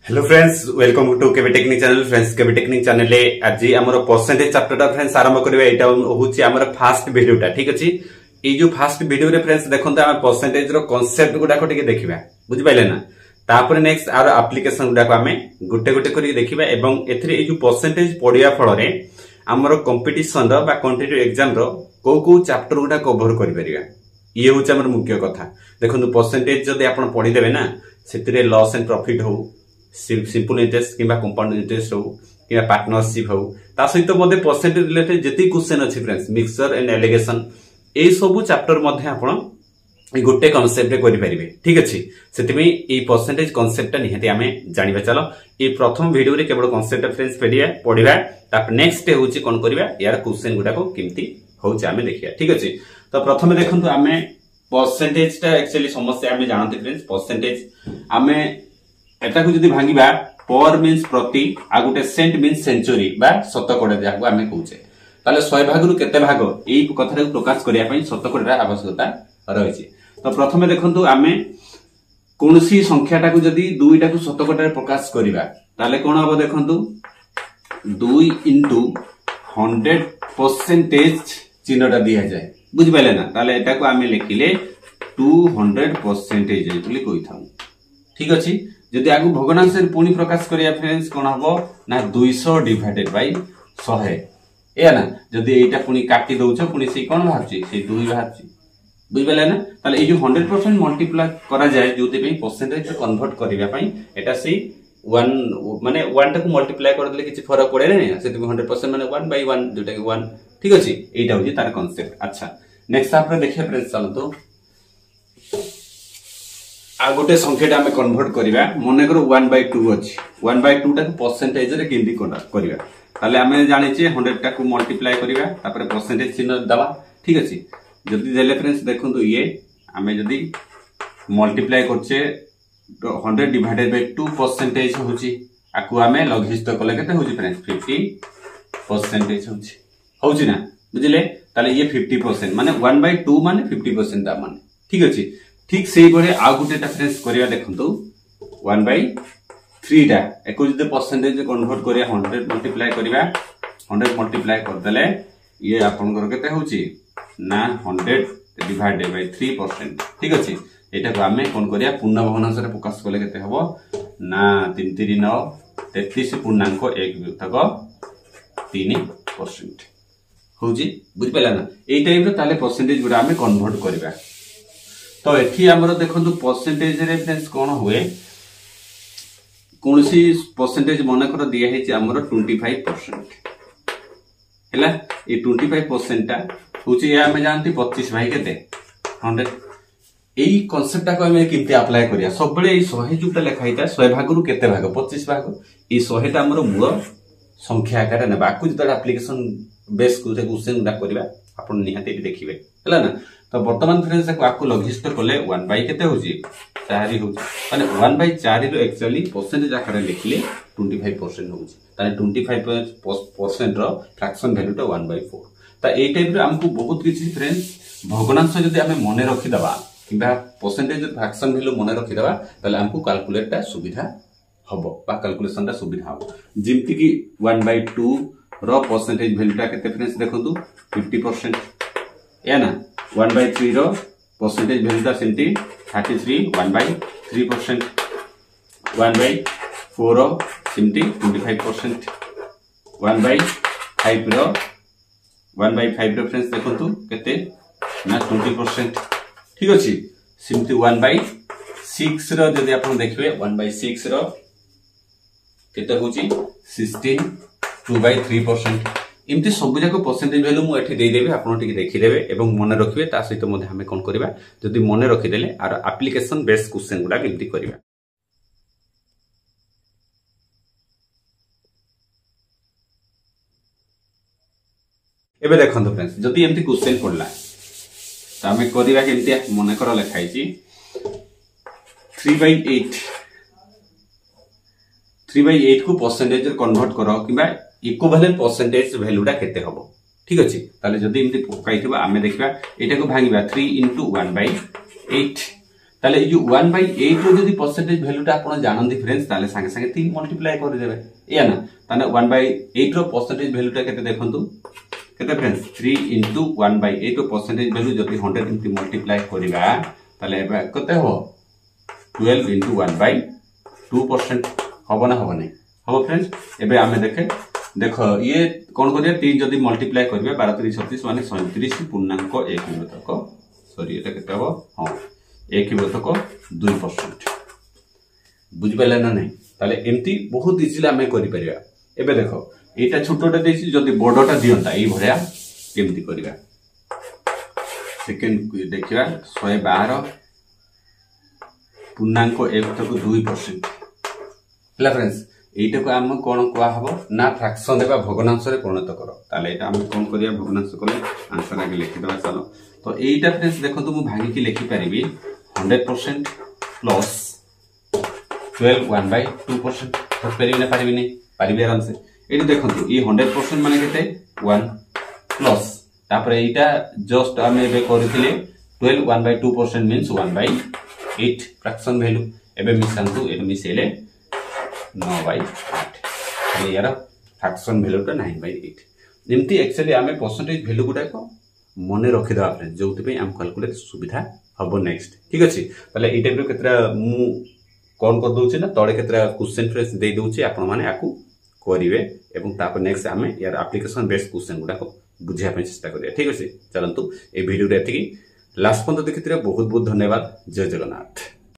Hello friends, welcome to KB technique channel. Friends, KB technique channel आज आमर percentage chapter friends आरंभ करबा। एटा होची आमर फास्ट वीडियोटा, ठीक अछि। ए जो फास्ट वीडियो रे फ्रेंड्स देखंत हम परसेंटेज रो कांसेप्ट गुडा को टिके देखिबा, बुझि पाइले ना। तापर नेक्स्ट आर एप्लीकेशन गुडा को हमें गुटे गुटे करी देखिबा एवं एथरे ए जो परसेंटेज पडिया फल रे आमर कंपटीशन रो बा कॉम्पिटिटिव एग्जाम रो को चैप्टर गुडा कवर करि परिबा। ये होची हमर मुख्य कथा। देखंतु परसेंटेज जदि आपण पढि देबे ना, सेतिरे लॉस एंड प्रॉफिट हो, सिंपल इंटरेस्ट किंबा कंपाउंड इंटरेस्ट हो किंबा पार्टनरशिप हो, ता सहित मध्ये परसेंटेज रिलेटेड जति क्वेश्चन अछि फ्रेंड्स, मिक्सचर एंड एलिगेशन, ए सब चैप्टर मध्ये आपण गोटे कांसेप्ट करि परिबे, ठीक अछि। सेतिमे ए परसेंटेज कांसेप्ट निहति हमें जानिबा। चलो ए प्रथम वीडियो रे केवल कांसेप्ट फ्रेंड्स पढिबा, तापर नेक्स्ट होची कोन करबा, यार क्वेश्चन गुडा को केमती होची हमें देखिया, ठीक अछि। तो प्रथमे देखंतु हमें परसेंटेज ता एक्चुअली समस्या हमें जानते फ्रेंड्स। परसेंटेज हमें एटा को जदि भांगिबा, पर मींस प्रति आ गुटे सेंट मींस सेंचुरी बा शतकड़ा जाको हमें कहूचे, ताले 100 भाग रु केते भाग एई कथा को प्रकाश करिया पई शतकड़ा आवश्यकता रहिछि। तो प्रथमे देखंतु हमें कोनसी संख्याटा को जदि 2 टा को शतकड़ा रे प्रकाश करिबा, ताले कोन हबो देखंतु 2 into 100% चिन्हटा दिया जाए, बुझि पाइले ना। ताले एटा को हमें लिखिले 200% बोली कहि थाउ, ठीक अछि। जदि आगु भग्नांश रे पुनी प्रकाश करिया फ्रेंड्स कोन हबो ना 200 डिवाइडेड बाय 100 ए ना। जदि एटा पुनी काटी दउछ, पुनी से कोन भाबछि, से 2 भाबछि, बुझि पाइले ना। ताले ए जो 100% मल्टीप्लाई करा जाय जोते पे परसेंटेज को कन्वर्ट करिया पई एटा से 1 माने 1 टा को मल्टीप्लाई कर देले किछि फरक पड़े नै, से 100% माने 1 by 1 जोटा कि 1, ठीक अछि। एटा होजी तार कांसेप्ट। अच्छा, नेक्स्ट आपरे देखिए फ्रेंड्स, चलतो आ गोटे संख्याटा हमें कन्वर्ट करिबा। मने करो 1/2 अछि, 1/2 टा को परसेंटेज रे केंदी कन्वर्ट करिबा, ताले हमें जानि छे 100 टा को मल्टीप्लाई करिबा, तापर परसेंटेज चिन्ह दबा, ठीक अछि। जदि देले फ्रेंड्स देखंतु ये हमें जदि मल्टीप्लाई करछे 100 डिवाइडेड बाय 2 परसेंटेज होछि, आकु हमें लघिष्ठ कले केते होछि फ्रेंड्स 50% होछि ना, बुझिले। ताले ये 50% माने 1/2 माने 50% दा माने, ठीक अछि। ठीक सेही बळे आ गुटेटा फ्रेंड्स करिया देखंतु 1/3 टा एको जदि परसेंटेज कन्वर्ट करिया 100 मल्टीप्लाई करिबा, 100 मल्टीप्लाई कर देले ये आपन कर केते होछि ना 100 डिवाइडेड बाय 3%, ठीक अछि। एटा को हमें कोन करिया पूर्ण भग्नांश रे प्रकाश कले केते हबो ना 3 3 9 33.1 विभाग 3% होछि, बुझि पेला ना। एई टाइप रे ताले परसेंटेज गुडा हमें कन्वर्ट करिबा। तो एठी हमरो देखंतु परसेंटेज रे फ्रेंड्स कोन हुए, कोनसी परसेंटेज मने कर दिया है जे हमरो 25% हैला। ए 25% ता होची या हम जानती 25 भाई केते 100। एई कांसेप्ट ता को हमें किंते अप्लाई करिया, सब बेले ए 100 जुटा लिखा हिता 100 भाग रु केते भाग 25 भाग। ए 100 ता हमरो मूल संख्या आकार ने बाकु जता एप्लीकेशन बेस को क्वेश्चन दा करबा आपण निहाते देखिबे, हैला ना। तो वर्तमान फ्रेंड्स आपको लघिष्ठ कले 1 बाय केते होची 4 होची, माने 1 बाय 4 रो एक्चुअली परसेंटेज आकार लिखले 25% होची, ताने 25% रो फ्रैक्शन वैल्यू तो 1/4। ता ए टाइप रे हमको बहुत किछि फ्रेंड्स भग्नांश जदि हमें मने रखि दबा किबा परसेंटेज फ्रैक्शन वैल्यू मने रखि दबा, ताले हमको कैलकुलेट ता सुविधा हबो बा कैलकुलेशन ता सुविधा हबो। जिमति कि 1/2 रो परसेंटेज वैल्यू ता केते फ्रेंड्स देखंतु 50% या ना। 1/3 रो परसेंटेज वैल्यू ता सेंटी 33, 1/3%। 1/4 रो सेंटी 25%। 1/5 रो 1/5 रो फ्रेंड्स देखंतु केते ना 20%, ठीक अछि। सेंटी 1/6 रो जदि आपण देखिबे 1/6 रो केते होची 16, 2/3%। इमती सब जाक परसेंटेज वैल्यू मु एठी दे देबे, आपण टिके देखि देबे एवं मन रखिबे। ता सहित मध्ये हमें कोन करबा, जदि मन रखि देले आर एप्लीकेशन बेस क्वेश्चन गुडा केमती करबा। एबे देखंतु फ्रेंड्स, जदि एमती क्वेश्चन पडला त हमें करबा केमती मन कर लिखाई छी 3/8 को परसेंटेज रे कन्वर्ट करो किबा इक्विवेलेंट परसेंटेज वैल्यूटा केते हबो, ठीक अछि। ताले जदि एमती पकाइथिबा हमें देखबा एटा को भांगिबा 3 into 1/8, ताले ये 1/8 रो जदी परसेंटेज वैल्यूटा आपण जानंदी फ्रेंड्स ताले संगे संगे 3 मल्टीप्लाई कर देबे या ना ताने 1/8 रो परसेंटेज वैल्यूटा केते देखंतु केते फ्रेंड्स 3 into 1/8 रो परसेंटेज वैल्यू जदी 100 into मल्टीप्लाई करिबा ताले एबा कते हो 12 into 1/2% हबो ना हबो नै हबो फ्रेंड्स एबे आमे देखो ये कोन करिया 3 जदी मल्टीप्लाई करबे 12 3 36 माने 37 पूर्णांक 1 विभेदक सॉरी एटा केते हबो हां 1 विभेदक 2% बुझ पाले ना नै ताले एम्ति बहुत इजीली आमे करि परिया एबे देखो एटा छोटोटा देछि जदी बडटा दियंता ई भरिया केमति करिया सेकंड देखिबा 112 पूर्णांक 1 तक 2% हला फ्रेंड्स एटा को हम कोन कोआ हबो ना फ्रैक्शन देबा भग्नांश रे परिणत करो ताले एटा हम कोन करिया भग्नांश करले आंसर आगे लिखि देबा चलो तो एटा फ्रेंड्स देखो तो मु भागी की लिखि परिबी 100% प्लस 12 1/2% तो परिबी नै परिबी आराम से एटी देखंतु ई 100% माने केते 1 प्लस तापर एटा जस्ट हम एबे करथिले 12 1/2% मींस 1/8 फ्रैक्शन वैल्यू एबे मिसांतु एटा मिसेले 9/8 यार फ्रैक्शन वैल्यू टा 9/8 निमती एक्चुअली आमे परसेंटेज वैल्यू गुडा को मने रखि दवा फ्रेंड जोति पे हम कैलकुलेट सुविधा हबो नेक्स्ट ठीक अछि तले ई टाइप रो केतरा मु कोन कर दोछि ना तळे केतरा क्वेश्चन फ्रेंड्स दे दोछि आपण माने आकु करिवे एवं तापर नेक्स्ट आमे यार एप्लीकेशन बेस्ड क्वेश्चन गुडा को बुझिया पे चेष्टा करिया ठीक अछि चलंतु ए वीडियो रे एतिकी लास्ट पर्यंत देखिथिरे बहुत बहुत धन्यवाद जय जगन्नाथ।